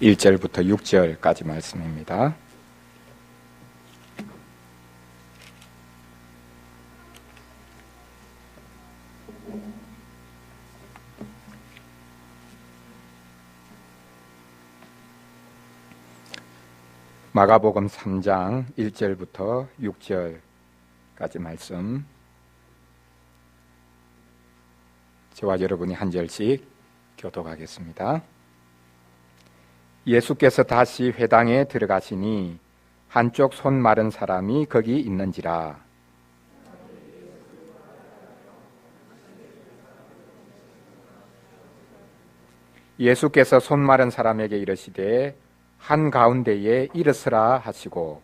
1절부터 6절까지 말씀입니다. 마가복음 3장 1절부터 6절까지 말씀, 저와 여러분이 한 절씩 교독하겠습니다. 예수께서 다시 회당에 들어가시니 한쪽 손 마른 사람이 거기 있는지라. 예수께서 손 마른 사람에게 이르시되 한가운데에 일어서라 하시고,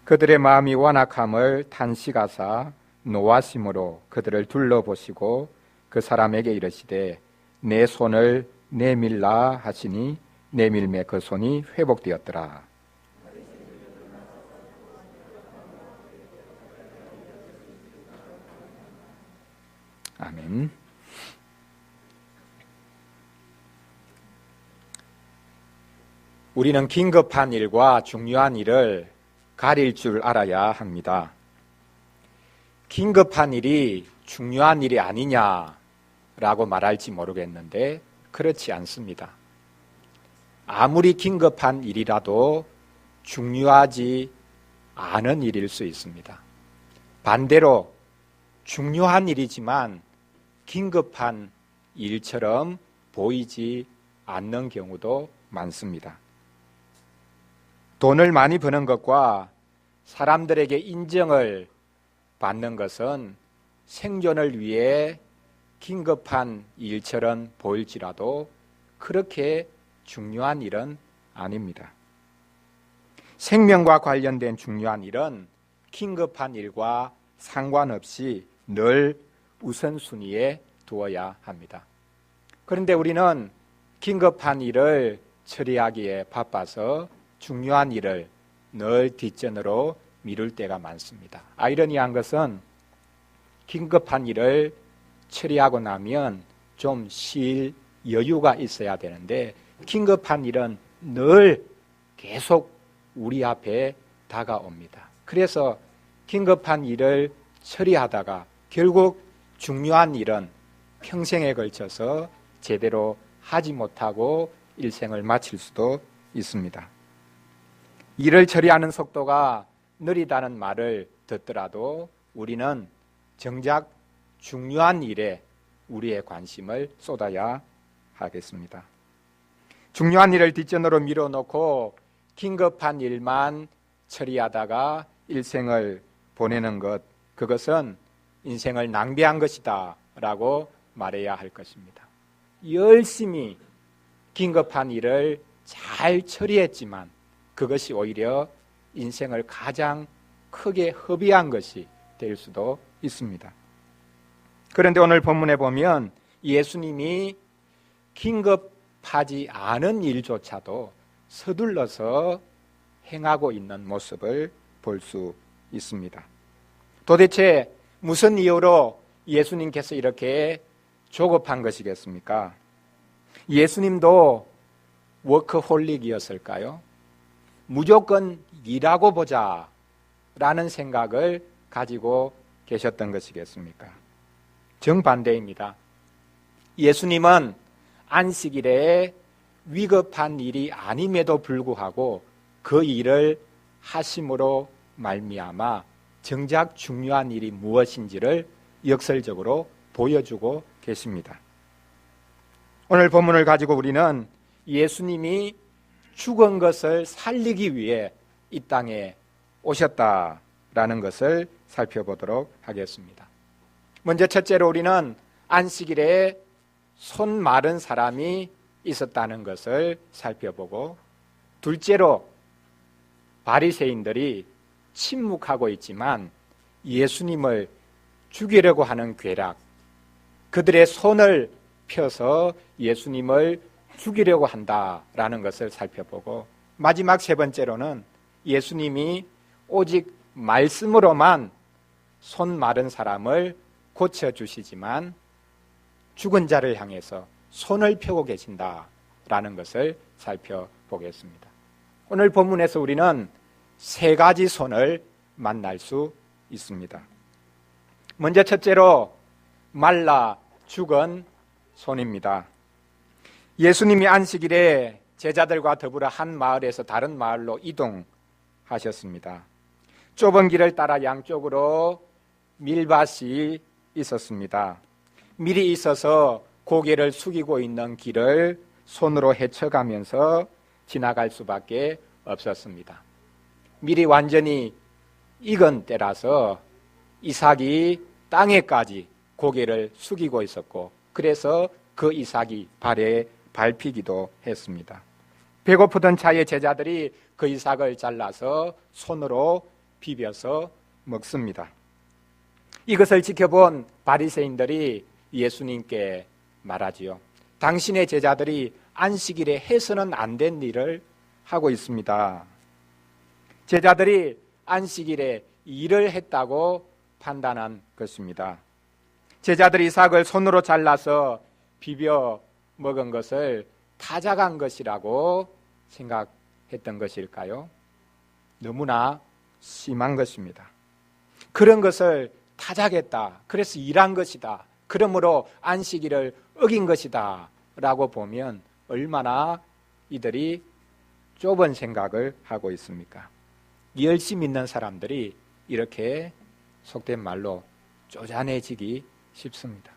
그들의 마음이 완악함을 탄식하사 노하심으로 그들을 둘러보시고 그 사람에게 이르시되 내 손을 내밀라 하시니 내밀매 그 손이 회복되었더라. 아멘. 우리는 긴급한 일과 중요한 일을 가릴 줄 알아야 합니다. 긴급한 일이 중요한 일이 아니냐라고 말할지 모르겠는데 그렇지 않습니다. 아무리 긴급한 일이라도 중요하지 않은 일일 수 있습니다. 반대로 중요한 일이지만 긴급한 일처럼 보이지 않는 경우도 많습니다. 돈을 많이 버는 것과 사람들에게 인정을 받는 것은 생존을 위해 긴급한 일처럼 보일지라도 그렇게 중요한 일은 아닙니다. 생명과 관련된 중요한 일은 긴급한 일과 상관없이 늘 우선순위에 두어야 합니다. 그런데 우리는 긴급한 일을 처리하기에 바빠서 중요한 일을 늘 뒷전으로 미룰 때가 많습니다. 아이러니한 것은 긴급한 일을 처리하고 나면 좀 쉴 여유가 있어야 되는데 긴급한 일은 늘 계속 우리 앞에 다가옵니다. 그래서 긴급한 일을 처리하다가 결국 중요한 일은 평생에 걸쳐서 제대로 하지 못하고 일생을 마칠 수도 있습니다. 일을 처리하는 속도가 느리다는 말을 듣더라도 우리는 정작 중요한 일에 우리의 관심을 쏟아야 하겠습니다. 중요한 일을 뒷전으로 밀어놓고 긴급한 일만 처리하다가 일생을 보내는 것, 그것은 인생을 낭비한 것이다 라고 말해야 할 것입니다. 열심히 긴급한 일을 잘 처리했지만 그것이 오히려 인생을 가장 크게 허비한 것이 될 수도 있습니다. 그런데 오늘 본문에 보면 예수님이 긴급하지 않은 일조차도 서둘러서 행하고 있는 모습을 볼 수 있습니다. 도대체 무슨 이유로 예수님께서 이렇게 조급한 것이겠습니까? 예수님도 워커홀릭이었을까요? 무조건 일하고 보자 라는 생각을 가지고 계셨던 것이겠습니까? 정반대입니다. 예수님은 안식일에 위급한 일이 아님에도 불구하고 그 일을 하심으로 말미암아 정작 중요한 일이 무엇인지를 역설적으로 보여주고 계십니다. 오늘 본문을 가지고 우리는 예수님이 죽은 것을 살리기 위해 이 땅에 오셨다라는 것을 살펴보도록 하겠습니다. 먼저 첫째로 우리는 안식일에 손 마른 사람이 있었다는 것을 살펴보고, 둘째로 바리새인들이 침묵하고 있지만 예수님을 죽이려고 하는 괴락, 그들의 손을 펴서 예수님을 죽이려고 한다라는 것을 살펴보고, 마지막 세 번째로는 예수님이 오직 말씀으로만 손 마른 사람을 고쳐주시지만 죽은 자를 향해서 손을 펴고 계신다라는 것을 살펴보겠습니다. 오늘 본문에서 우리는 세 가지 손을 만날 수 있습니다. 먼저 첫째로 말라 죽은 손입니다. 예수님이 안식일에 제자들과 더불어 한 마을에서 다른 마을로 이동하셨습니다. 좁은 길을 따라 양쪽으로 밀밭이 있었습니다. 밀이 있어서 고개를 숙이고 있는 길을 손으로 헤쳐가면서 지나갈 수밖에 없었습니다. 밀이 완전히 익은 때라서 이삭이 땅에까지 고개를 숙이고 있었고, 그래서 그 이삭이 발에 밟히기도 했습니다. 배고프던 차에 제자들이 그 이삭을 잘라서 손으로 비벼서 먹습니다. 이것을 지켜본 바리새인들이 예수님께 말하지요. 당신의 제자들이 안식일에 해서는 안 된 일을 하고 있습니다. 제자들이 안식일에 일을 했다고 판단한 것입니다. 제자들이 이삭을 손으로 잘라서 비벼 먹은 것을 타작한 것이라고 생각했던 것일까요? 너무나 심한 것입니다. 그런 것을 타작했다, 그래서 일한 것이다, 그러므로 안식일을 어긴 것이다 라고 보면 얼마나 이들이 좁은 생각을 하고 있습니까? 열심히 있는 사람들이 이렇게 속된 말로 쪼잔해지기 쉽습니다.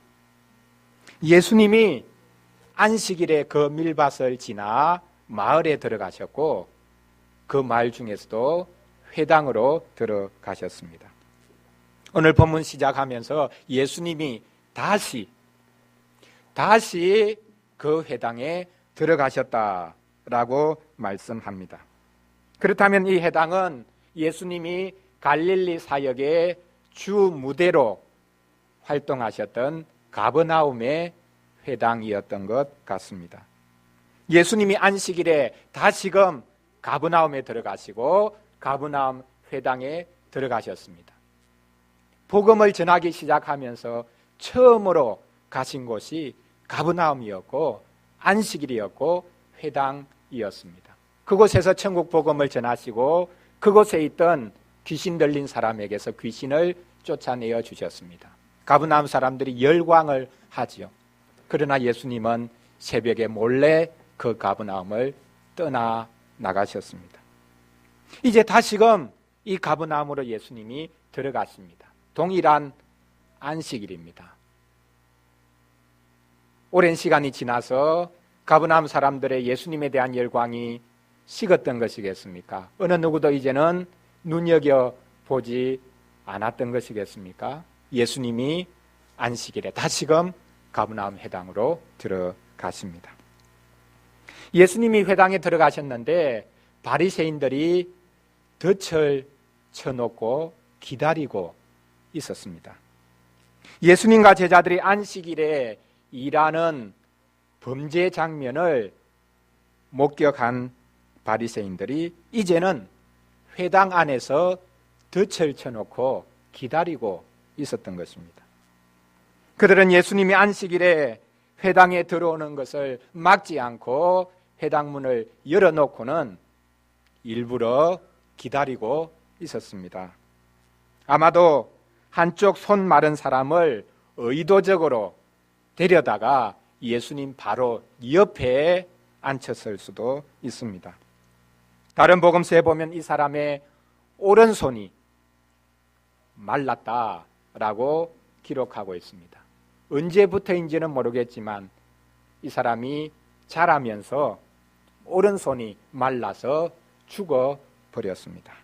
예수님이 안식일에 그 밀밭을 지나 마을에 들어가셨고, 그 마을 중에서도 회당으로 들어가셨습니다. 오늘 본문 시작하면서 예수님이 다시 그 회당에 들어가셨다라고 말씀합니다. 그렇다면 이 회당은 예수님이 갈릴리 사역의 주 무대로 활동하셨던 가버나움의 회당이었던 것 같습니다. 예수님이 안식일에 다시금 가버나움에 들어가시고 가버나움 회당에 들어가셨습니다. 복음을 전하기 시작하면서 처음으로 가신 곳이 가버나움이었고 안식일이었고 회당이었습니다. 그곳에서 천국 복음을 전하시고 그곳에 있던 귀신 들린 사람에게서 귀신을 쫓아내어 주셨습니다. 가버나움 사람들이 열광을 하지요. 그러나 예수님은 새벽에 몰래 그 가버나움을 떠나 나가셨습니다. 이제 다시금 이 가버나움으로 예수님이 들어가십니다. 동일한 안식일입니다. 오랜 시간이 지나서 가버나움 사람들의 예수님에 대한 열광이 식었던 것이겠습니까? 어느 누구도 이제는 눈여겨보지 않았던 것이겠습니까? 예수님이 안식일에 다시금 가버나움 회당으로 들어가십니다. 예수님이 회당에 들어가셨는데 바리새인들이 덫을 쳐놓고 기다리고 있었습니다. 예수님과 제자들이 안식일에 일하는 범죄 장면을 목격한 바리새인들이 이제는 회당 안에서 덫을 쳐놓고 기다리고 있었던 것입니다. 그들은 예수님이 안식일에 회당에 들어오는 것을 막지 않고 회당문을 열어놓고는 일부러 기다리고 있었습니다. 아마도 한쪽 손 마른 사람을 의도적으로 데려다가 예수님 바로 옆에 앉혔을 수도 있습니다. 다른 복음서에 보면 이 사람의 오른손이 말랐다라고 기록하고 있습니다. 언제부터인지는 모르겠지만 이 사람이 자라면서 오른손이 말라서 죽어버렸습니다.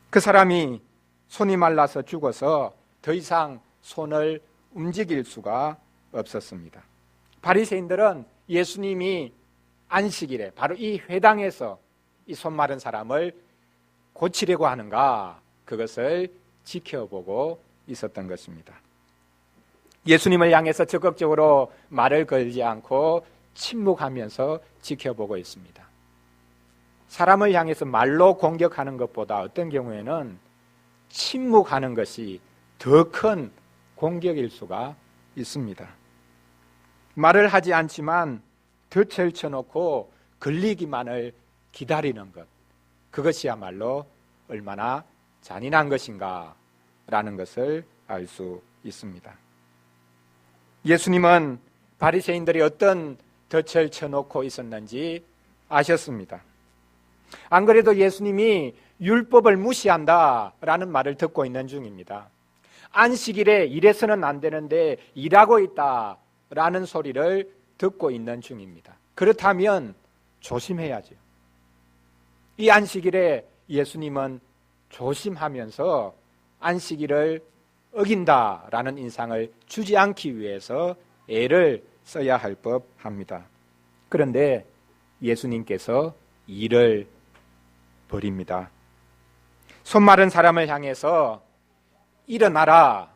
그 사람이 손이 말라서 죽어서 더 이상 손을 움직일 수가 없었습니다. 바리새인들은 예수님이 안식일에 바로 이 회당에서 이 손 마른 사람을 고치려고 하는가, 그것을 지켜보고 있었던 것입니다. 예수님을 향해서 적극적으로 말을 걸지 않고 침묵하면서 지켜보고 있습니다. 사람을 향해서 말로 공격하는 것보다 어떤 경우에는 침묵하는 것이 더 큰 공격일 수가 있습니다. 말을 하지 않지만 덫을 쳐놓고 걸리기만을 기다리는 것, 그것이야말로 얼마나 잔인한 것인가 라는 것을 알 수 있습니다. 예수님은 바리새인들이 어떤 덫을 쳐놓고 있었는지 아셨습니다. 안 그래도 예수님이 율법을 무시한다라는 말을 듣고 있는 중입니다. 안식일에 일해서는 안 되는데 일하고 있다라는 소리를 듣고 있는 중입니다. 그렇다면 조심해야죠. 이 안식일에 예수님은 조심하면서 안식일을 어긴다라는 인상을 주지 않기 위해서 애를 써야 할 법합니다. 그런데 예수님께서 일을 벌입니다. 손 마른 사람을 향해서 일어나라,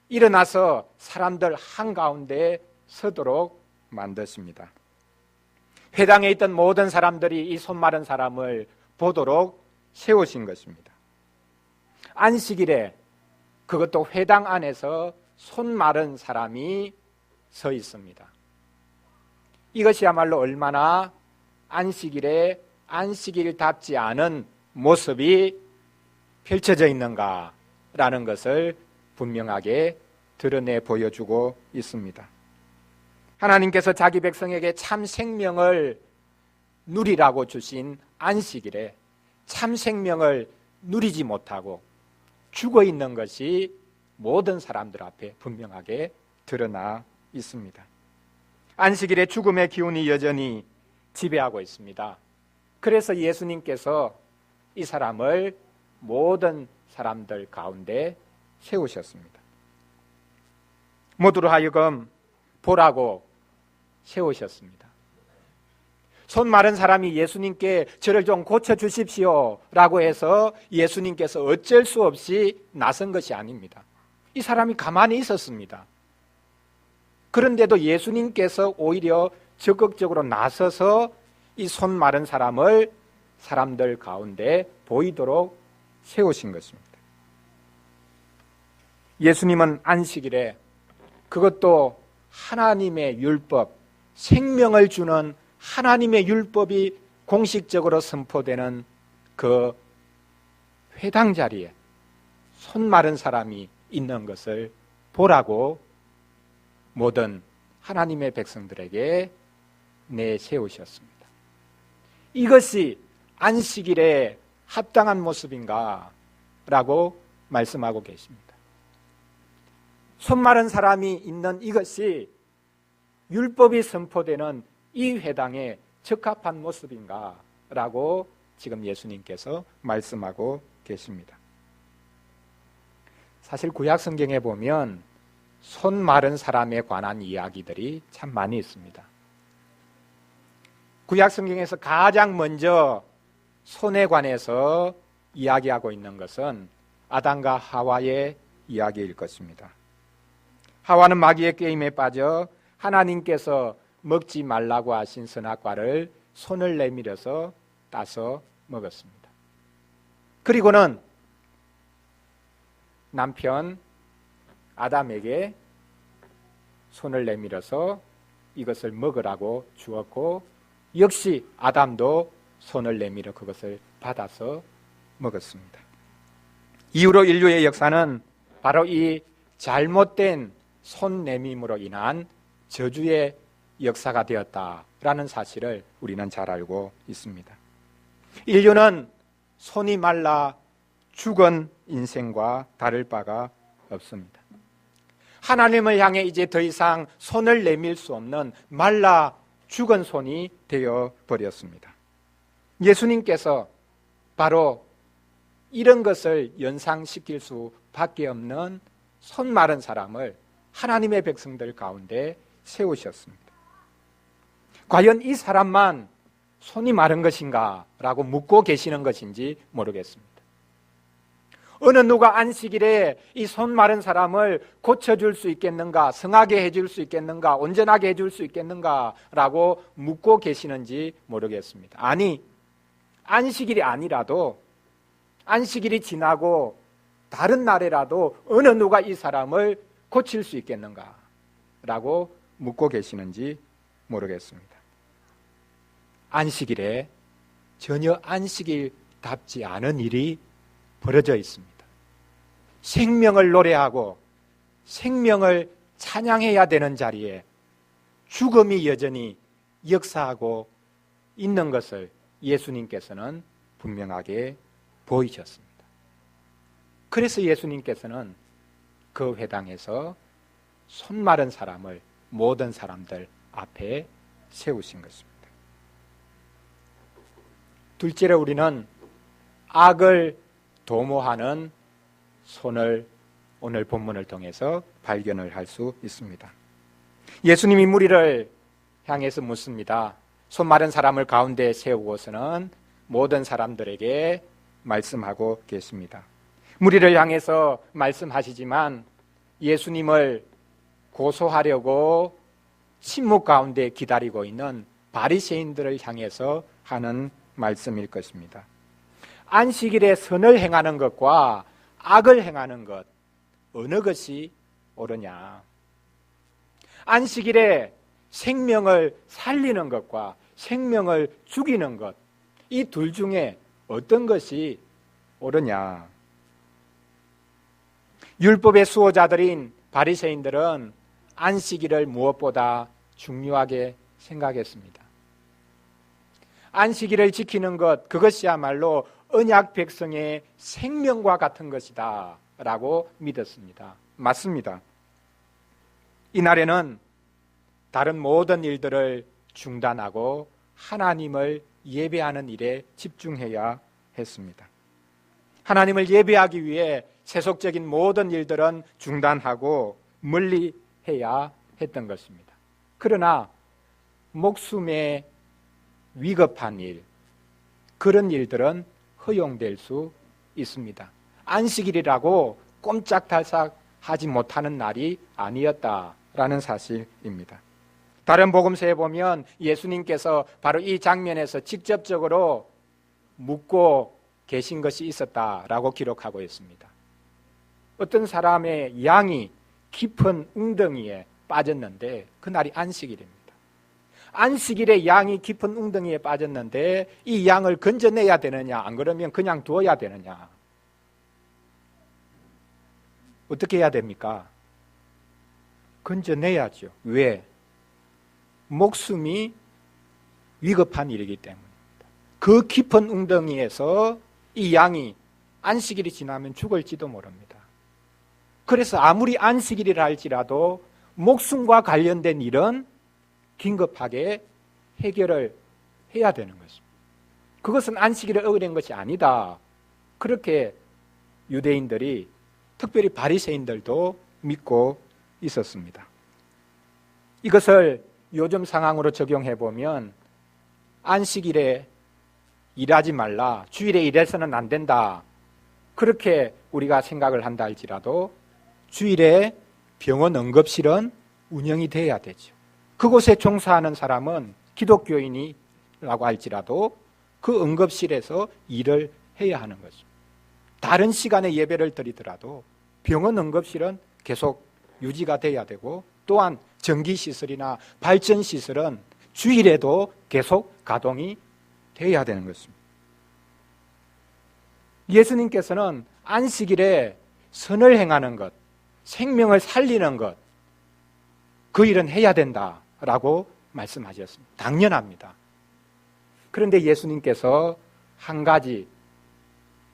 일어나서 사람들 한가운데 서도록 만드십니다. 회당에 있던 모든 사람들이 이 손 마른 사람을 보도록 세우신 것입니다. 안식일에, 그것도 회당 안에서 손 마른 사람이 서 있습니다. 이것이야말로 얼마나 안식일에 안식일답지 않은 모습이 펼쳐져 있는가라는 것을 분명하게 드러내 보여주고 있습니다. 하나님께서 자기 백성에게 참 생명을 누리라고 주신 안식일에 참 생명을 누리지 못하고 죽어 있는 것이 모든 사람들 앞에 분명하게 드러나 있습니다. 안식일에 죽음의 기운이 여전히 지배하고 있습니다. 그래서 예수님께서 이 사람을 모든 사람들 가운데 세우셨습니다. 모두로 하여금 보라고 세우셨습니다. 손 마른 사람이 예수님께 저를 좀 고쳐주십시오 라고 해서 예수님께서 어쩔 수 없이 나선 것이 아닙니다. 이 사람이 가만히 있었습니다. 그런데도 예수님께서 오히려 적극적으로 나서서 이 손 마른 사람을 사람들 가운데 보이도록 세우신 것입니다. 예수님은 안식일에, 그것도 하나님의 율법, 생명을 주는 하나님의 율법이 공식적으로 선포되는 그 회당 자리에 손 마른 사람이 있는 것을 보라고 모든 하나님의 백성들에게 내세우셨습니다. 이것이 안식일에 합당한 모습인가? 라고 말씀하고 계십니다. 손 마른 사람이 있는 이것이 율법이 선포되는 이 회당에 적합한 모습인가? 라고 지금 예수님께서 말씀하고 계십니다. 사실 구약 성경에 보면 손 마른 사람에 관한 이야기들이 참 많이 있습니다. 구약 성경에서 가장 먼저 손에 관해서 이야기하고 있는 것은 아담과 하와의 이야기일 것입니다. 하와는 마귀의 게임에 빠져 하나님께서 먹지 말라고 하신 선악과를 손을 내밀어서 따서 먹었습니다. 그리고는 남편 아담에게 손을 내밀어서 이것을 먹으라고 주었고, 역시 아담도 손을 내밀어 그것을 받아서 먹었습니다. 이후로 인류의 역사는 바로 이 잘못된 손 내밈으로 인한 저주의 역사가 되었다라는 사실을 우리는 잘 알고 있습니다. 인류는 손이 말라 죽은 인생과 다를 바가 없습니다. 하나님을 향해 이제 더 이상 손을 내밀 수 없는 말라 죽은 손이 되어 버렸습니다. 예수님께서 바로 이런 것을 연상시킬 수밖에 없는 손 마른 사람을 하나님의 백성들 가운데 세우셨습니다. 과연 이 사람만 손이 마른 것인가? 라고 묻고 계시는 것인지 모르겠습니다. 어느 누가 안식일에 이 손 마른 사람을 고쳐줄 수 있겠는가? 성하게 해줄 수 있겠는가? 온전하게 해줄 수 있겠는가? 라고 묻고 계시는지 모르겠습니다. 아니, 안식일이 아니라도 안식일이 지나고 다른 날에라도 어느 누가 이 사람을 고칠 수 있겠는가? 라고 묻고 계시는지 모르겠습니다. 안식일에 전혀 안식일답지 않은 일이 벌어져 있습니다. 생명을 노래하고 생명을 찬양해야 되는 자리에 죽음이 여전히 역사하고 있는 것을 예수님께서는 분명하게 보이셨습니다. 그래서 예수님께서는 그 회당에서 손 마른 사람을 모든 사람들 앞에 세우신 것입니다. 둘째로 우리는 악을 도모하는 손을 오늘 본문을 통해서 발견을 할 수 있습니다. 예수님이 무리를 향해서 묻습니다. 손 마른 사람을 가운데 세우고서는 모든 사람들에게 말씀하고 계십니다. 무리를 향해서 말씀하시지만 예수님을 고소하려고 침묵 가운데 기다리고 있는 바리새인들을 향해서 하는 말씀일 것입니다. 안식일에 선을 행하는 것과 악을 행하는 것, 어느 것이 옳으냐? 안식일에 생명을 살리는 것과 생명을 죽이는 것, 이 둘 중에 어떤 것이 옳으냐? 율법의 수호자들인 바리새인들은 안식일을 무엇보다 중요하게 생각했습니다. 안식일을 지키는 것, 그것이야말로 언약 백성의 생명과 같은 것이다 라고 믿었습니다. 맞습니다. 이날에는 다른 모든 일들을 중단하고 하나님을 예배하는 일에 집중해야 했습니다. 하나님을 예배하기 위해 세속적인 모든 일들은 중단하고 멀리 해야 했던 것입니다. 그러나 목숨에 위급한 일, 그런 일들은 허용될 수 있습니다. 안식일이라고 꼼짝달싹 하지 못하는 날이 아니었다라는 사실입니다. 다른 복음서에 보면 예수님께서 바로 이 장면에서 직접적으로 묻고 계신 것이 있었다라고 기록하고 있습니다. 어떤 사람의 양이 깊은 웅덩이에 빠졌는데 그날이 안식일입니다. 안식일에 양이 깊은 웅덩이에 빠졌는데 이 양을 건져내야 되느냐, 안 그러면 그냥 두어야 되느냐? 어떻게 해야 됩니까? 건져내야죠. 왜? 목숨이 위급한 일이기 때문입니다. 그 깊은 웅덩이에서 이 양이 안식일이 지나면 죽을지도 모릅니다. 그래서 아무리 안식일이라 할지라도 목숨과 관련된 일은 긴급하게 해결을 해야 되는 것입니다. 그것은 안식일을 어기는 것이 아니다. 그렇게 유대인들이, 특별히 바리새인들도 믿고 있었습니다. 이것을 요즘 상황으로 적용해 보면 안식일에 일하지 말라, 주일에 일해서는 안 된다, 그렇게 우리가 생각을 한다 할지라도 주일에 병원 응급실은 운영이 돼야 되죠. 그곳에 종사하는 사람은 기독교인이라고 할지라도 그 응급실에서 일을 해야 하는 거죠. 다른 시간에 예배를 드리더라도 병원 응급실은 계속 유지가 돼야 되고, 또한 전기시설이나 발전시설은 주일에도 계속 가동이 돼야 되는 것입니다. 예수님께서는 안식일에 선을 행하는 것, 생명을 살리는 것, 그 일은 해야 된다라고 말씀하셨습니다. 당연합니다. 그런데 예수님께서 한 가지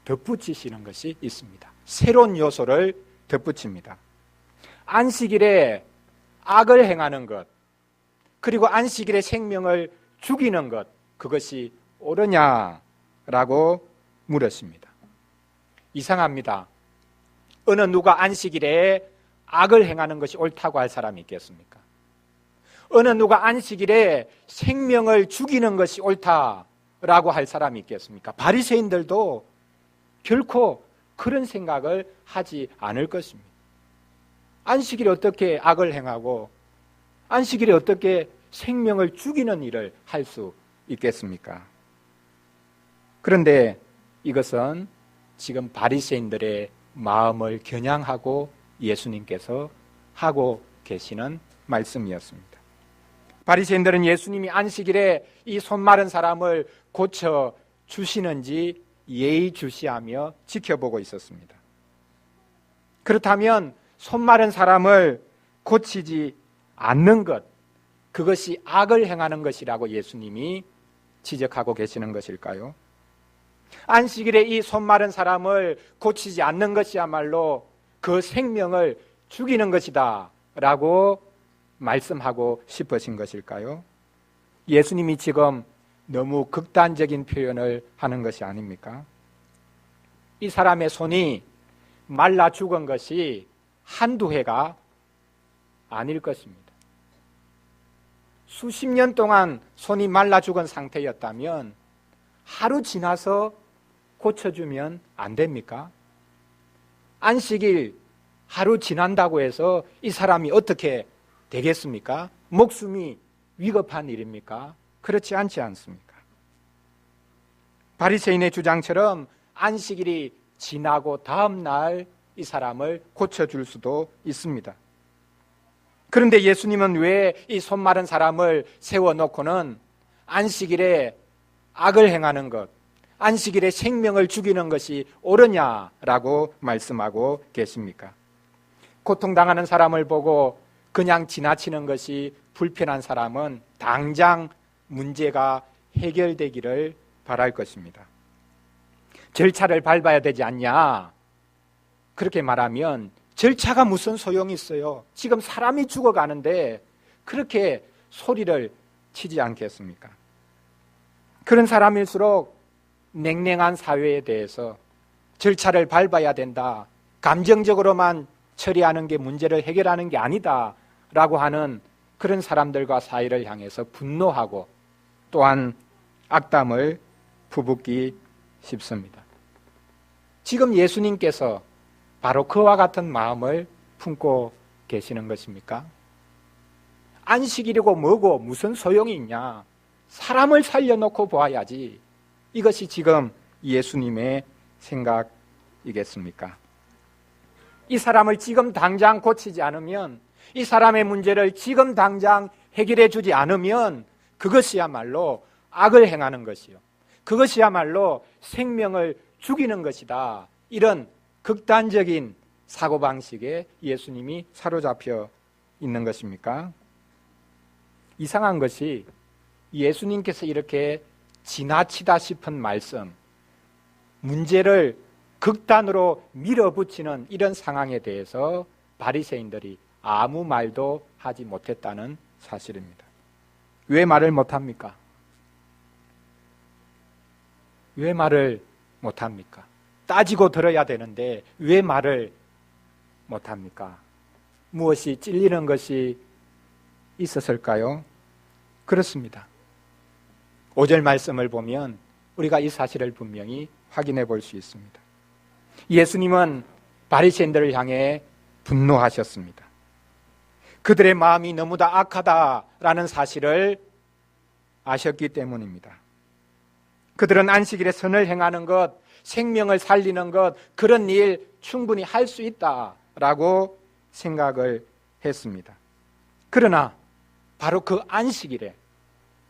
덧붙이시는 것이 있습니다. 새로운 요소를 덧붙입니다. 안식일에 악을 행하는 것, 그리고 안식일에 생명을 죽이는 것, 그것이 옳으냐라고 물었습니다. 이상합니다. 어느 누가 안식일에 악을 행하는 것이 옳다고 할 사람이 있겠습니까? 어느 누가 안식일에 생명을 죽이는 것이 옳다라고 할 사람이 있겠습니까? 바리새인들도 결코 그런 생각을 하지 않을 것입니다. 안식일에 어떻게 악을 행하고 안식일에 어떻게 생명을 죽이는 일을 할 수 있겠습니까? 그런데 이것은 지금 바리새인들의 마음을 겨냥하고 예수님께서 하고 계시는 말씀이었습니다. 바리새인들은 예수님이 안식일에 이 손 마른 사람을 고쳐 주시는지 예의주시하며 지켜보고 있었습니다. 그렇다면 손 마른 사람을 고치지 않는 것, 그것이 악을 행하는 것이라고 예수님이 지적하고 계시는 것일까요? 안식일에 이 손 마른 사람을 고치지 않는 것이야말로 그 생명을 죽이는 것이다 라고 말씀하고 싶으신 것일까요? 예수님이 지금 너무 극단적인 표현을 하는 것이 아닙니까? 이 사람의 손이 말라 죽은 것이 한두 해가 아닐 것입니다. 수십 년 동안 손이 말라 죽은 상태였다면 하루 지나서 고쳐주면 안 됩니까? 안식일 하루 지난다고 해서 이 사람이 어떻게 되겠습니까? 목숨이 위급한 일입니까? 그렇지 않지 않습니까? 바리새인의 주장처럼 안식일이 지나고 다음 날 이 사람을 고쳐줄 수도 있습니다. 그런데 예수님은 왜 이 손 마른 사람을 세워놓고는 안식일에 악을 행하는 것, 안식일에 생명을 죽이는 것이 옳으냐라고 말씀하고 계십니까? 고통당하는 사람을 보고 그냥 지나치는 것이 불편한 사람은 당장 문제가 해결되기를 바랄 것입니다. 절차를 밟아야 되지 않냐? 그렇게 말하면 절차가 무슨 소용이 있어요? 지금 사람이 죽어가는데 그렇게 소리를 치지 않겠습니까? 그런 사람일수록 냉랭한 사회에 대해서 절차를 밟아야 된다, 감정적으로만 처리하는 게 문제를 해결하는 게 아니다 라고 하는 그런 사람들과 사이를 향해서 분노하고 또한 악담을 부붙기 쉽습니다. 지금 예수님께서 바로 그와 같은 마음을 품고 계시는 것입니까? 안식일이고 뭐고 무슨 소용이 있냐? 사람을 살려놓고 보아야지. 이것이 지금 예수님의 생각이겠습니까? 이 사람을 지금 당장 고치지 않으면, 이 사람의 문제를 지금 당장 해결해 주지 않으면 그것이야말로 악을 행하는 것이요, 그것이야말로 생명을 죽이는 것이다. 이런 극단적인 사고방식에 예수님이 사로잡혀 있는 것입니까? 이상한 것이 예수님께서 이렇게 지나치다 싶은 말씀, 문제를 극단으로 밀어붙이는 이런 상황에 대해서 바리새인들이 아무 말도 하지 못했다는 사실입니다. 왜 말을 못합니까? 왜 말을 못합니까? 따지고 들어야 되는데 왜 말을 못합니까? 무엇이 찔리는 것이 있었을까요? 그렇습니다. 5절 말씀을 보면 우리가 이 사실을 분명히 확인해 볼 수 있습니다. 예수님은 바리새인들을 향해 분노하셨습니다. 그들의 마음이 너무 다 악하다라는 사실을 아셨기 때문입니다. 그들은 안식일에 선을 행하는 것, 생명을 살리는 것, 그런 일 충분히 할 수 있다라고 생각을 했습니다. 그러나 바로 그 안식일에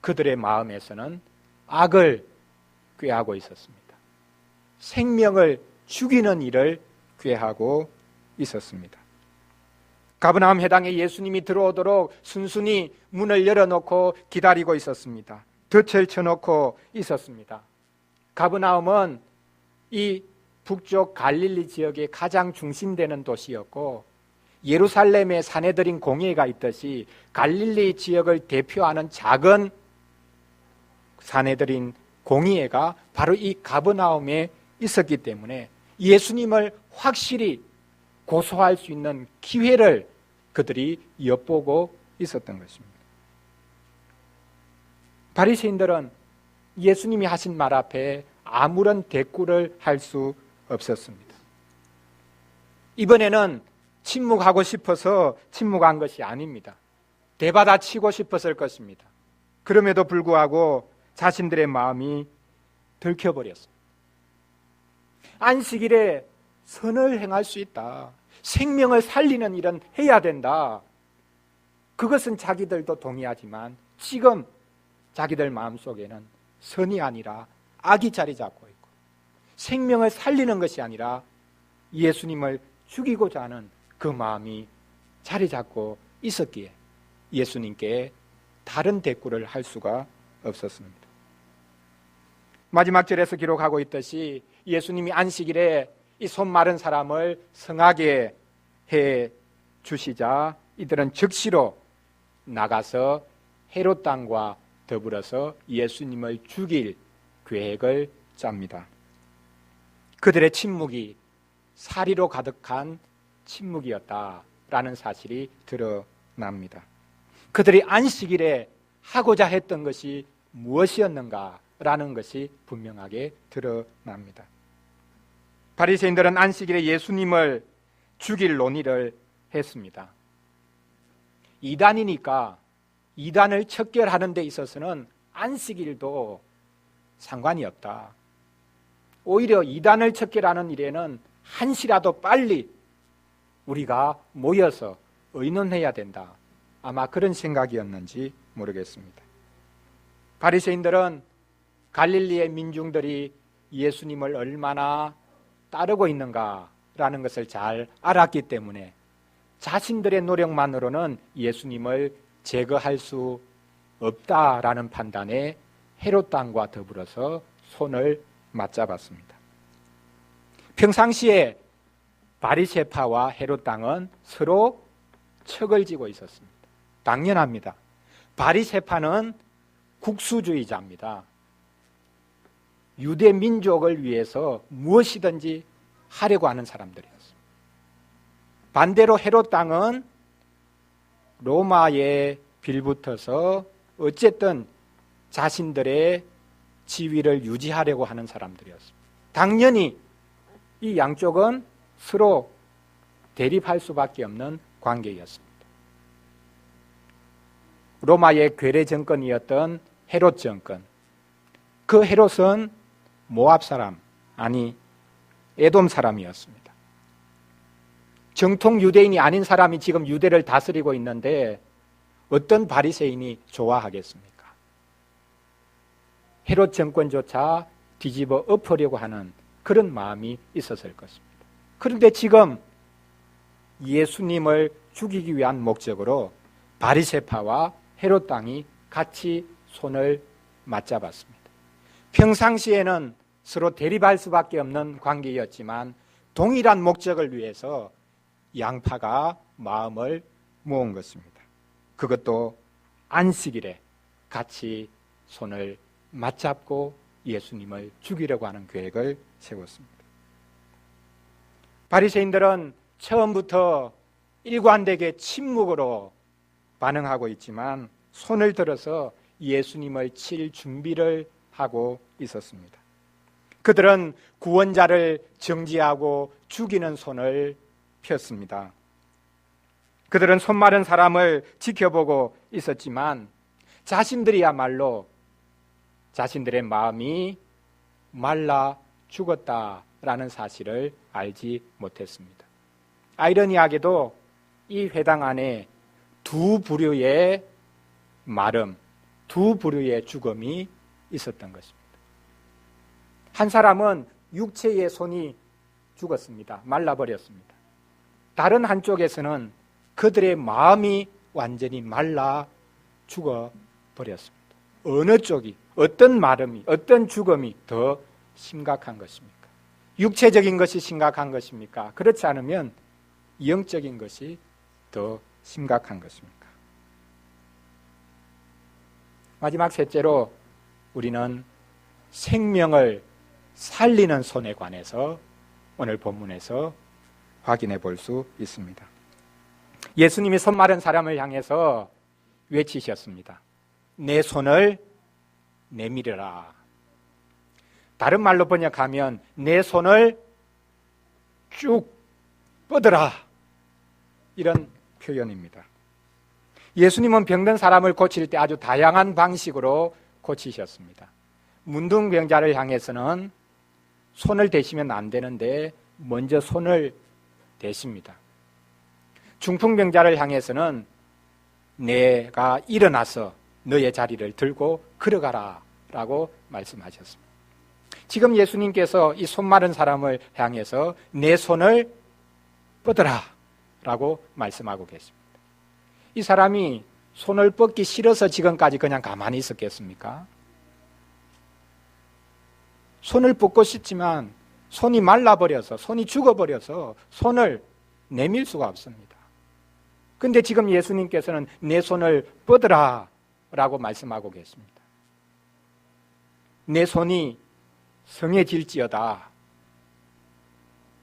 그들의 마음에서는 악을 꾀하고 있었습니다. 생명을 죽이는 일을 꾀하고 있었습니다. 가버나움 회당에 예수님이 들어오도록 순순히 문을 열어놓고 기다리고 있었습니다. 덫을 쳐놓고 있었습니다. 가버나움은 이 북쪽 갈릴리 지역의 가장 중심되는 도시였고, 예루살렘에 사내들인 공회가 있듯이 갈릴리 지역을 대표하는 작은 사내들인 공의회가 바로 이 가버나움에 있었기 때문에 예수님을 확실히 고소할 수 있는 기회를 그들이 엿보고 있었던 것입니다. 바리새인들은 예수님이 하신 말 앞에 아무런 대꾸를 할 수 없었습니다. 이번에는 침묵하고 싶어서 침묵한 것이 아닙니다. 대받아치고 싶었을 것입니다. 그럼에도 불구하고 자신들의 마음이 들켜버렸습니다. 안식일에 선을 행할 수 있다. 생명을 살리는 일은 해야 된다. 그것은 자기들도 동의하지만 지금 자기들 마음속에는 선이 아니라 악이 자리 잡고 있고 생명을 살리는 것이 아니라 예수님을 죽이고자 하는 그 마음이 자리 잡고 있었기에 예수님께 다른 대꾸를 할 수가 없었습니다. 마지막 절에서 기록하고 있듯이 예수님이 안식일에 이 손 마른 사람을 성하게 해 주시자 이들은 즉시로 나가서 헤롯 왕과 더불어서 예수님을 죽일 계획을 짭니다. 그들의 침묵이 사리로 가득한 침묵이었다라는 사실이 드러납니다. 그들이 안식일에 하고자 했던 것이 무엇이었는가라는 것이 분명하게 드러납니다. 바리새인들은 안식일에 예수님을 죽일 논의를 했습니다. 이단이니까 이단을 척결하는 데 있어서는 안식일도 상관이 없다. 오히려 이단을 척결하는 일에는 한시라도 빨리 우리가 모여서 의논해야 된다. 아마 그런 생각이었는지 모르겠습니다. 바리새인들은 갈릴리의 민중들이 예수님을 얼마나 따르고 있는가라는 것을 잘 알았기 때문에 자신들의 노력만으로는 예수님을 제거할 수 없다라는 판단에 헤롯 왕과 더불어서 손을 맞잡았습니다. 평상시에 바리새파와 헤롯 왕은 서로 척을 지고 있었습니다. 당연합니다. 바리새파는 국수주의자입니다. 유대 민족을 위해서 무엇이든지 하려고 하는 사람들이었습니다. 반대로 헤롯 왕은 로마에 빌붙어서 어쨌든 자신들의 지위를 유지하려고 하는 사람들이었습니다. 당연히 이 양쪽은 서로 대립할 수밖에 없는 관계였습니다. 로마의 괴뢰 정권이었던 헤롯 정권, 그 헤롯은 모압 사람, 아니 에돔 사람이었습니다. 정통 유대인이 아닌 사람이 지금 유대를 다스리고 있는데 어떤 바리새인이 좋아하겠습니까? 헤롯 정권조차 뒤집어 엎으려고 하는 그런 마음이 있었을 것입니다. 그런데 지금 예수님을 죽이기 위한 목적으로 바리새파와 헤롯 왕이 같이 손을 맞잡았습니다. 평상시에는 서로 대립할 수밖에 없는 관계였지만 동일한 목적을 위해서 양파가 마음을 모은 것입니다. 그것도 안식일에 같이 손을 맞잡고 예수님을 죽이려고 하는 계획을 세웠습니다. 바리새인들은 처음부터 일관되게 침묵으로 반응하고 있지만 손을 들어서 예수님을 칠 준비를 하고 있었습니다. 그들은 구원자를 정지하고 죽이는 손을 폈습니다. 그들은 손 마른 사람을 지켜보고 있었지만 자신들이야말로 자신들의 마음이 말라 죽었다라는 사실을 알지 못했습니다. 아이러니하게도 이 회당 안에 두 부류의 마름, 두 부류의 죽음이 있었던 것입니다. 한 사람은 육체의 손이 죽었습니다. 말라버렸습니다. 다른 한쪽에서는 그들의 마음이 완전히 말라 죽어버렸습니다. 어느 쪽이, 어떤 마름이, 어떤 죽음이 더 심각한 것입니까? 육체적인 것이 심각한 것입니까? 그렇지 않으면 영적인 것이 더 심각한 것입니까? 마지막 셋째로 우리는 생명을 살리는 손에 관해서 오늘 본문에서 확인해 볼 수 있습니다. 예수님이 손 마른 사람을 향해서 외치셨습니다. 내 손을 내밀어라. 다른 말로 번역하면 내 손을 쭉 뻗어라. 이런 표현입니다. 예수님은 병든 사람을 고칠 때 아주 다양한 방식으로 고치셨습니다. 문둥병자를 향해서는 손을 대시면 안 되는데 먼저 손을 대십니다. 중풍병자를 향해서는 내가 일어나서 너의 자리를 들고 걸어가라 라고 말씀하셨습니다. 지금 예수님께서 이 손 마른 사람을 향해서 내 손을 뻗어라 라고 말씀하고 계십니다. 이 사람이 손을 뻗기 싫어서 지금까지 그냥 가만히 있었겠습니까? 손을 뻗고 싶지만 손이 말라버려서, 손이 죽어버려서 손을 내밀 수가 없습니다. 근데 지금 예수님께서는 내 손을 뻗으라 라고 말씀하고 계십니다. 내 손이 성해질지어다,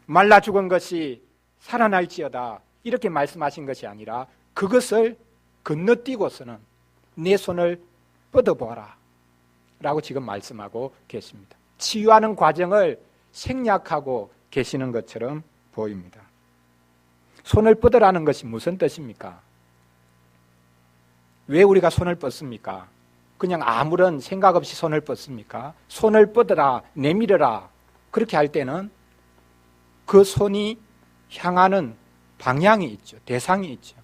말라 죽은 것이 살아날지어다, 이렇게 말씀하신 것이 아니라 그것을 건너뛰고서는 내 손을 뻗어보아라 라고 지금 말씀하고 계십니다. 치유하는 과정을 생략하고 계시는 것처럼 보입니다. 손을 뻗으라는 것이 무슨 뜻입니까? 왜 우리가 손을 뻗습니까? 그냥 아무런 생각 없이 손을 뻗습니까? 손을 뻗어라, 내밀어라, 그렇게 할 때는 그 손이 향하는 방향이 있죠. 대상이 있죠.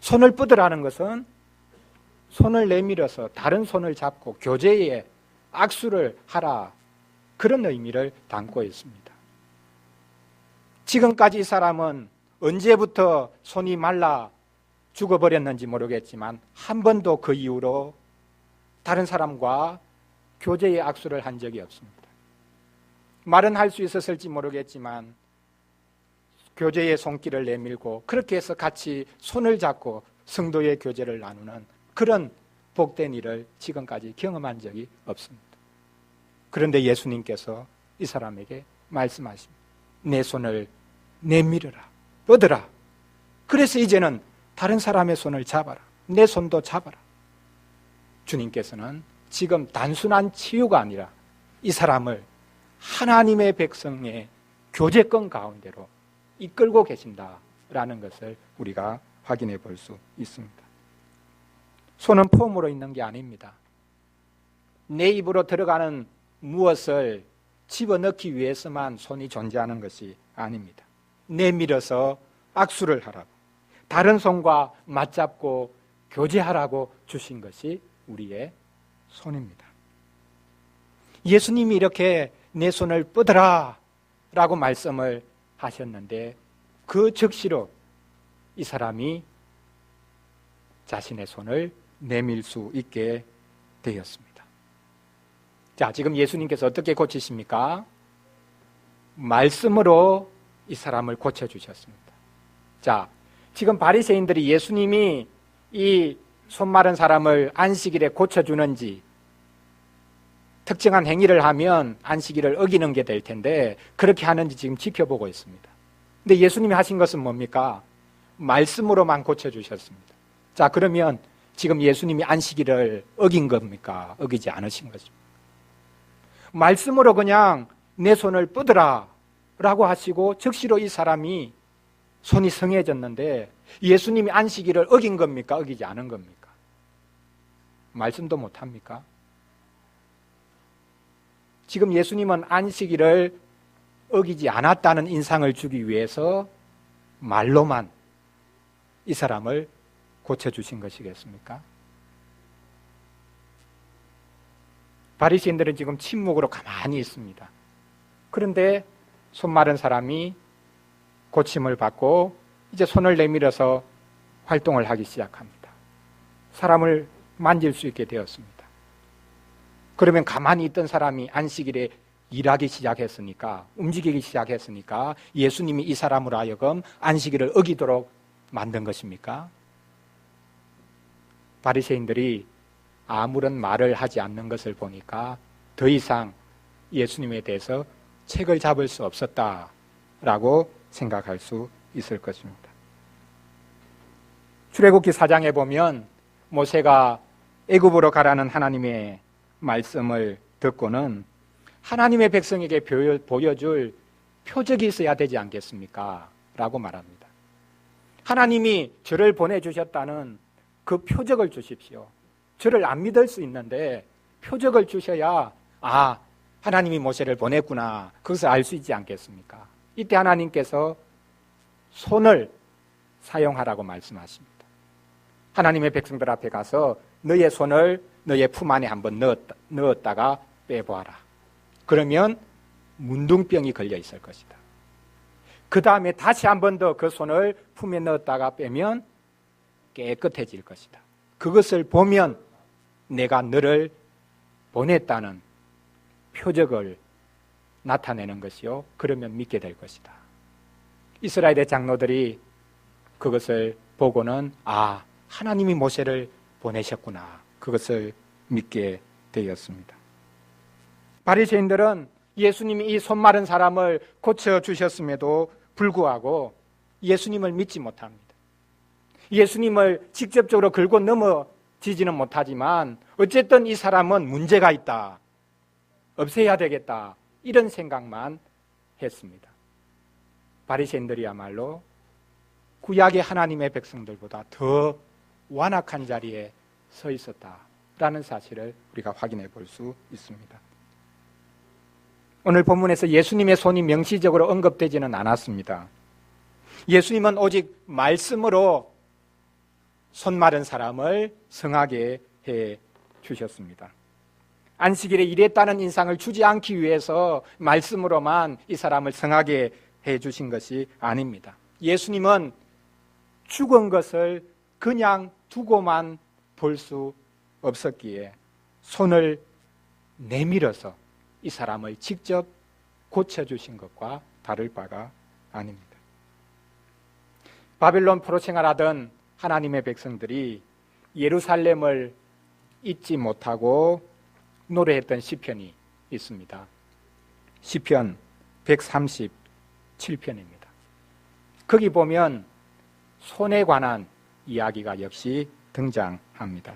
손을 뻗으라는 것은 손을 내밀어서 다른 손을 잡고 교제에 악수를 하라, 그런 의미를 담고 있습니다. 지금까지 이 사람은 언제부터 손이 말라 죽어버렸는지 모르겠지만 한 번도 그 이후로 다른 사람과 교제의 악수를 한 적이 없습니다. 말은 할 수 있었을지 모르겠지만 교제의 손길을 내밀고 그렇게 해서 같이 손을 잡고 성도의 교제를 나누는 그런 복된 일을 지금까지 경험한 적이 없습니다. 그런데 예수님께서 이 사람에게 말씀하십니다. 내 손을 내밀어라, 뻗어라. 그래서 이제는 다른 사람의 손을 잡아라, 내 손도 잡아라. 주님께서는 지금 단순한 치유가 아니라 이 사람을 하나님의 백성의 교제권 가운데로 이끌고 계신다라는 것을 우리가 확인해 볼 수 있습니다. 손은 폼으로 있는 게 아닙니다. 내 입으로 들어가는 무엇을 집어넣기 위해서만 손이 존재하는 것이 아닙니다. 내밀어서 악수를 하라고, 다른 손과 맞잡고 교제하라고 주신 것이 우리의 손입니다. 예수님이 이렇게 내 손을 뻗어라 라고 말씀을 하셨는데 그 즉시로 이 사람이 자신의 손을 내밀 수 있게 되었습니다. 자, 지금 예수님께서 어떻게 고치십니까? 말씀으로 이 사람을 고쳐주셨습니다. 자, 지금 바리새인들이 예수님이 이 손 마른 사람을 안식일에 고쳐주는지, 특정한 행위를 하면 안식일을 어기는 게 될 텐데 그렇게 하는지 지금 지켜보고 있습니다. 근데 예수님이 하신 것은 뭡니까? 말씀으로만 고쳐주셨습니다. 자, 그러면 지금 예수님이 안식일을 어긴 겁니까? 어기지 않으신 것입니다. 말씀으로 그냥 내 손을 뻗으라 라고 하시고 즉시로 이 사람이 손이 성해졌는데 예수님이 안식일을 어긴 겁니까? 어기지 않은 겁니까? 말씀도 못합니까? 지금 예수님은 안식일을 어기지 않았다는 인상을 주기 위해서 말로만 이 사람을 고쳐주신 것이겠습니까? 바리새인들은 지금 침묵으로 가만히 있습니다. 그런데 손 마른 사람이 고침을 받고 이제 손을 내밀어서 활동을 하기 시작합니다. 사람을 만질 수 있게 되었습니다. 그러면 가만히 있던 사람이 안식일에 일하기 시작했으니까, 움직이기 시작했으니까 예수님이 이 사람으로 하여금 안식일을 어기도록 만든 것입니까? 바리새인들이 아무런 말을 하지 않는 것을 보니까 더 이상 예수님에 대해서 책을 잡을 수 없었다라고 생각할 수 있을 것입니다. 출애굽기 4장에 보면 모세가 애굽으로 가라는 하나님의 말씀을 듣고는 하나님의 백성에게 보여줄 표적이 있어야 되지 않겠습니까? 라고 말합니다. 하나님이 저를 보내주셨다는 그 표적을 주십시오. 저를 안 믿을 수 있는데 표적을 주셔야 하나님이 모세를 보냈구나, 그것을 알 수 있지 않겠습니까? 이때 하나님께서 손을 사용하라고 말씀하십니다. 하나님의 백성들 앞에 가서 너의 손을 너의 품 안에 한번 넣었다가 빼보아라. 그러면 문둥병이 걸려 있을 것이다. 그 다음에 다시 한 번 더 그 손을 품에 넣었다가 빼면 깨끗해질 것이다. 그것을 보면 내가 너를 보냈다는 표적을 나타내는 것이요, 그러면 믿게 될 것이다. 이스라엘의 장로들이 그것을 보고는 하나님이 모세를 보내셨구나, 그것을 믿게 되었습니다. 바리새인들은 예수님이 이 손 마른 사람을 고쳐주셨음에도 불구하고 예수님을 믿지 못합니다. 예수님을 직접적으로 긁고 넘어지지는 못하지만 어쨌든 이 사람은 문제가 있다, 없애야 되겠다, 이런 생각만 했습니다. 바리새인들이야말로 구약의 하나님의 백성들보다 더 완악한 자리에 서 있었다라는 사실을 우리가 확인해 볼 수 있습니다. 오늘 본문에서 예수님의 손이 명시적으로 언급되지는 않았습니다. 예수님은 오직 말씀으로 손 마른 사람을 성하게 해 주셨습니다. 안식일에 일했다는 인상을 주지 않기 위해서 말씀으로만 이 사람을 성하게 해 주신 것이 아닙니다. 예수님은 죽은 것을 그냥 두고만 볼 수 없었기에 손을 내밀어서 이 사람을 직접 고쳐주신 것과 다를 바가 아닙니다. 바벨론 포로 생활하던 하나님의 백성들이 예루살렘을 잊지 못하고 노래했던 시편이 있습니다. 시편 137편입니다. 거기 보면 손에 관한 이야기가 역시 등장합니다.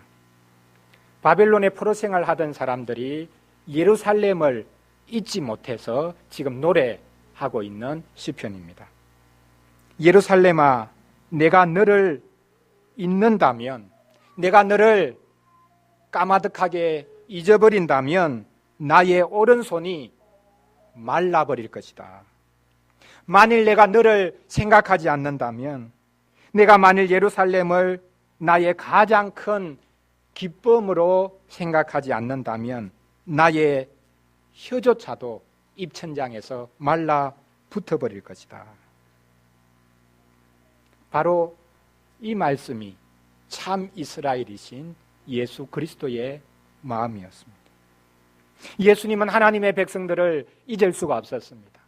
바벨론의 포로 생활하던 사람들이 예루살렘을 잊지 못해서 지금 노래하고 있는 시편입니다. 예루살렘아, 내가 너를 잊는다면, 내가 너를 까마득하게 잊어버린다면 나의 오른손이 말라버릴 것이다. 만일 내가 너를 생각하지 않는다면, 내가 만일 예루살렘을 나의 가장 큰 기쁨으로 생각하지 않는다면 나의 혀조차도 입천장에서 말라 붙어버릴 것이다. 바로 이 말씀이 참 이스라엘이신 예수 그리스도의 마음이었습니다. 예수님은 하나님의 백성들을 잊을 수가 없었습니다.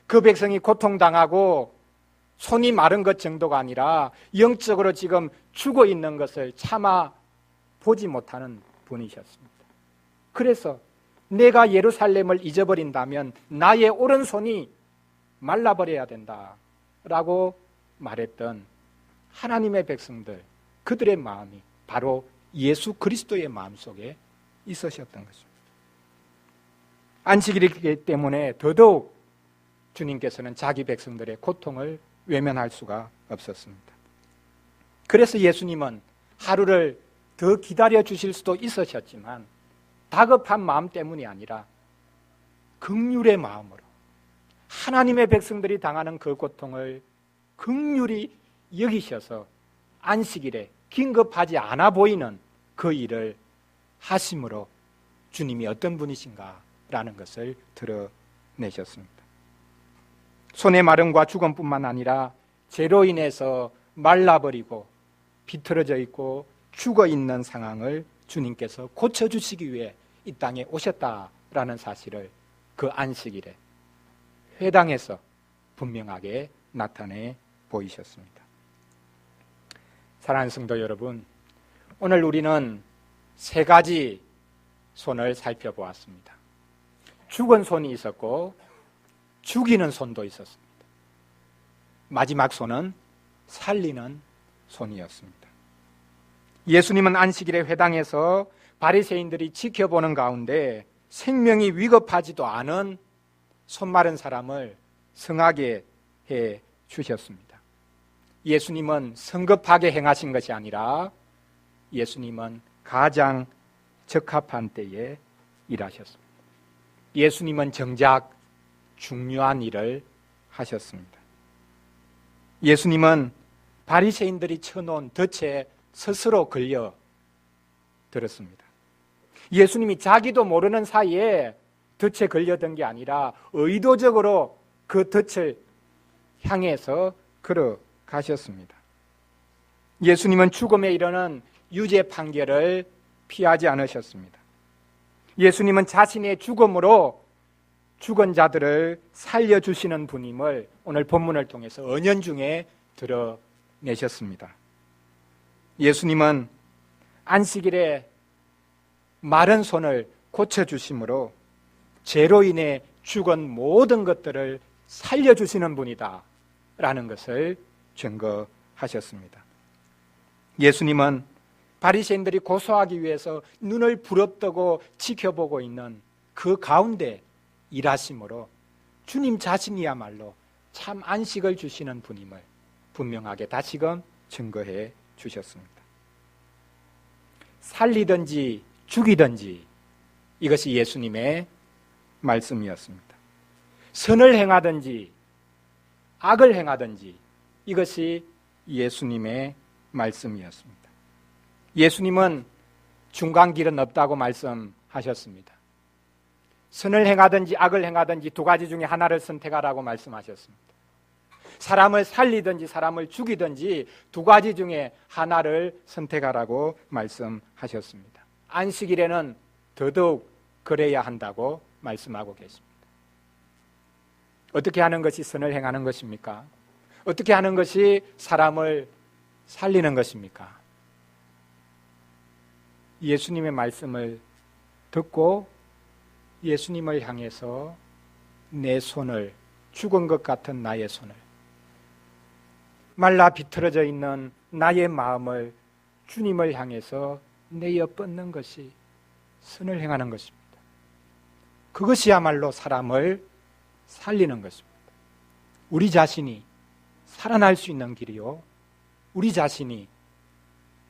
그 백성이 고통당하고 손이 마른 것 정도가 아니라 영적으로 지금 죽어 있는 것을 차마 보지 못하는 분이셨습니다. 그래서 내가 예루살렘을 잊어버린다면 나의 오른손이 말라버려야 된다라고 말했던 하나님의 백성들, 그들의 마음이 바로 예수 그리스도의 마음속에 있으셨던 것입니다. 안식일이기 때문에 더더욱 주님께서는 자기 백성들의 고통을 외면할 수가 없었습니다. 그래서 예수님은 하루를 더 기다려 주실 수도 있으셨지만 다급한 마음 때문이 아니라 긍휼의 마음으로 하나님의 백성들이 당하는 그 고통을 긍휼히 여기셔서 안식일에 긴급하지 않아 보이는 그 일을 하심으로 주님이 어떤 분이신가라는 것을 드러내셨습니다. 손의 마름과 죽음뿐만 아니라 죄로 인해서 말라버리고 비틀어져 있고 죽어 있는 상황을 주님께서 고쳐주시기 위해 이 땅에 오셨다라는 사실을 그 안식일에 회당에서 분명하게 나타내 보이셨습니다. 사랑하는 성도 여러분, 오늘 우리는 세 가지 손을 살펴보았습니다. 죽은 손이 있었고 죽이는 손도 있었습니다. 마지막 손은 살리는 손이었습니다. 예수님은 안식일의 회당에서 바리새인들이 지켜보는 가운데 생명이 위급하지도 않은 손 마른 사람을 성하게 해 주셨습니다. 예수님은 성급하게 행하신 것이 아니라 예수님은 가장 적합한 때에 일하셨습니다. 예수님은 정작 중요한 일을 하셨습니다. 예수님은 바리새인들이 쳐놓은 덫에 스스로 걸려 들었습니다. 예수님이 자기도 모르는 사이에 덫에 걸려든 게 아니라 의도적으로 그 덫을 향해서 걸어가셨습니다. 예수님은 죽음에 이르는 유죄 판결을 피하지 않으셨습니다. 예수님은 자신의 죽음으로 죽은 자들을 살려주시는 분임을 오늘 본문을 통해서 은연중에 드러내셨습니다. 예수님은 안식일에 마른 손을 고쳐주심으로 죄로 인해 죽은 모든 것들을 살려주시는 분이다 라는 것을 증거하셨습니다. 예수님은 바리새인들이 고소하기 위해서 눈을 부릅뜨고 지켜보고 있는 그 가운데 일하심으로 주님 자신이야말로 참 안식을 주시는 분임을 분명하게 다시금 증거해 주셨습니다. 살리든지 죽이든지 이것이 예수님의 말씀이었습니다. 선을 행하든지 악을 행하든지 이것이 예수님의 말씀이었습니다. 예수님은 중간길은 없다고 말씀하셨습니다. 선을 행하든지 악을 행하든지 두 가지 중에 하나를 선택하라고 말씀하셨습니다. 사람을 살리든지 사람을 죽이든지 두 가지 중에 하나를 선택하라고 말씀하셨습니다. 안식일에는 더더욱 그래야 한다고 말씀하고 계십니다. 어떻게 하는 것이 선을 행하는 것입니까? 어떻게 하는 것이 사람을 살리는 것입니까? 예수님의 말씀을 듣고 예수님을 향해서 내 손을, 죽은 것 같은 나의 손을, 말라 비틀어져 있는 나의 마음을 주님을 향해서 내어 뻗는 것이 선을 행하는 것입니다. 그것이야말로 사람을 살리는 것입니다. 우리 자신이 살아날 수 있는 길이요, 우리 자신이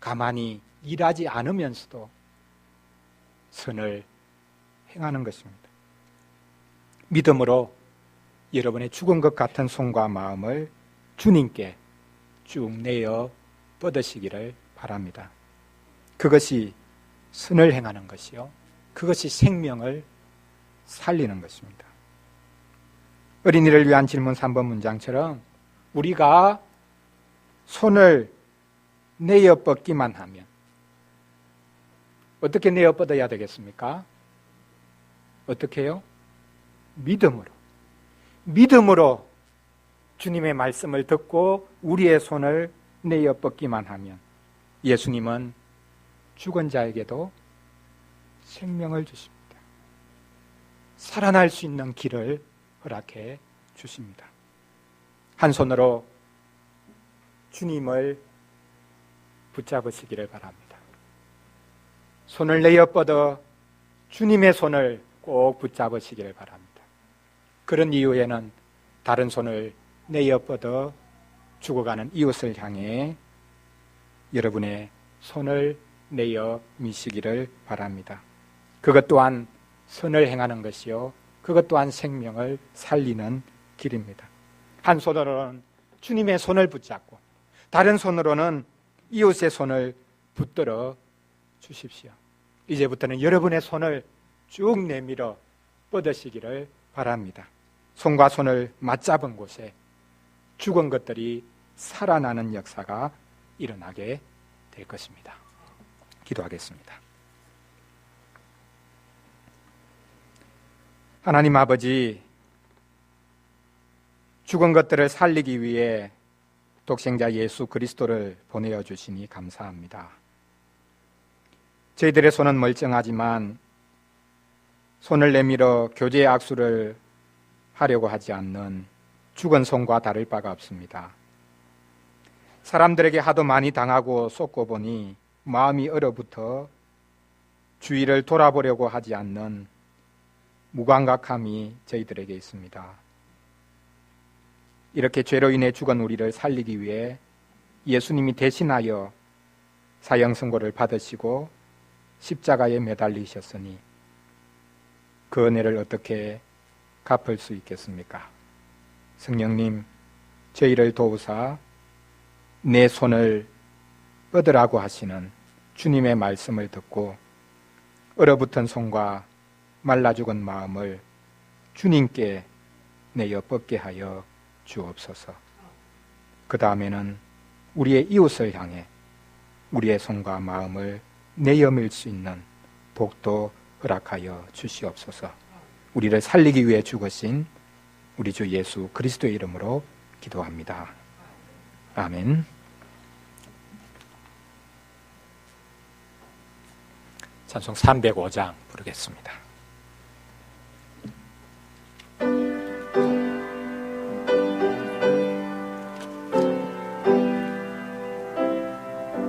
가만히 일하지 않으면서도 선을 행하는 것입니다. 믿음으로 여러분의 죽은 것 같은 손과 마음을 주님께 쭉 내어 뻗으시기를 바랍니다. 그것이 선을 행하는 것이요, 그것이 생명을 살리는 것입니다. 어린이를 위한 질문 3번 문장처럼 우리가 손을 내어 뻗기만 하면 어떻게 내어 뻗어야 되겠습니까? 어떻게 해요? 믿음으로 주님의 말씀을 듣고 우리의 손을 내어 뻗기만 하면 예수님은 죽은 자에게도 생명을 주십니다. 살아날 수 있는 길을 허락해 주십니다. 한 손으로 주님을 붙잡으시기를 바랍니다. 손을 내어 뻗어 주님의 손을 꼭 붙잡으시기를 바랍니다. 그런 이유에는 다른 손을 내어 뻗어 죽어가는 이웃을 향해 여러분의 손을 내어 미시기를 바랍니다. 그것 또한 선을 행하는 것이요, 그것 또한 생명을 살리는 길입니다. 한 손으로는 주님의 손을 붙잡고 다른 손으로는 이웃의 손을 붙들어 주십시오. 이제부터는 여러분의 손을 쭉 내밀어 뻗으시기를 바랍니다. 손과 손을 맞잡은 곳에 죽은 것들이 살아나는 역사가 일어나게 될 것입니다. 기도하겠습니다. 하나님 아버지, 죽은 것들을 살리기 위해 독생자 예수 그리스도를 보내어 주시니 감사합니다. 저희들의 손은 멀쩡하지만 손을 내밀어 교제의 악수를 하려고 하지 않는 죽은 손과 다를 바가 없습니다. 사람들에게 하도 많이 당하고 쏟고 보니 마음이 얼어붙어 주위를 돌아보려고 하지 않는 무감각함이 저희들에게 있습니다. 이렇게 죄로 인해 죽은 우리를 살리기 위해 예수님이 대신하여 사형 선고를 받으시고 십자가에 매달리셨으니 그 은혜를 어떻게 갚을 수 있겠습니까? 성령님, 저희를 도우사 내 손을 뻗으라고 하시는 주님의 말씀을 듣고 얼어붙은 손과 말라 죽은 마음을 주님께 내어 뻗게 하여 주옵소서. 그 다음에는 우리의 이웃을 향해 우리의 손과 마음을 내어 밀 수 있는 복도 허락하여 주시옵소서. 우리를 살리기 위해 죽으신 우리 주 예수 그리스도의 이름으로 기도합니다. 아멘. 찬송 305장 부르겠습니다.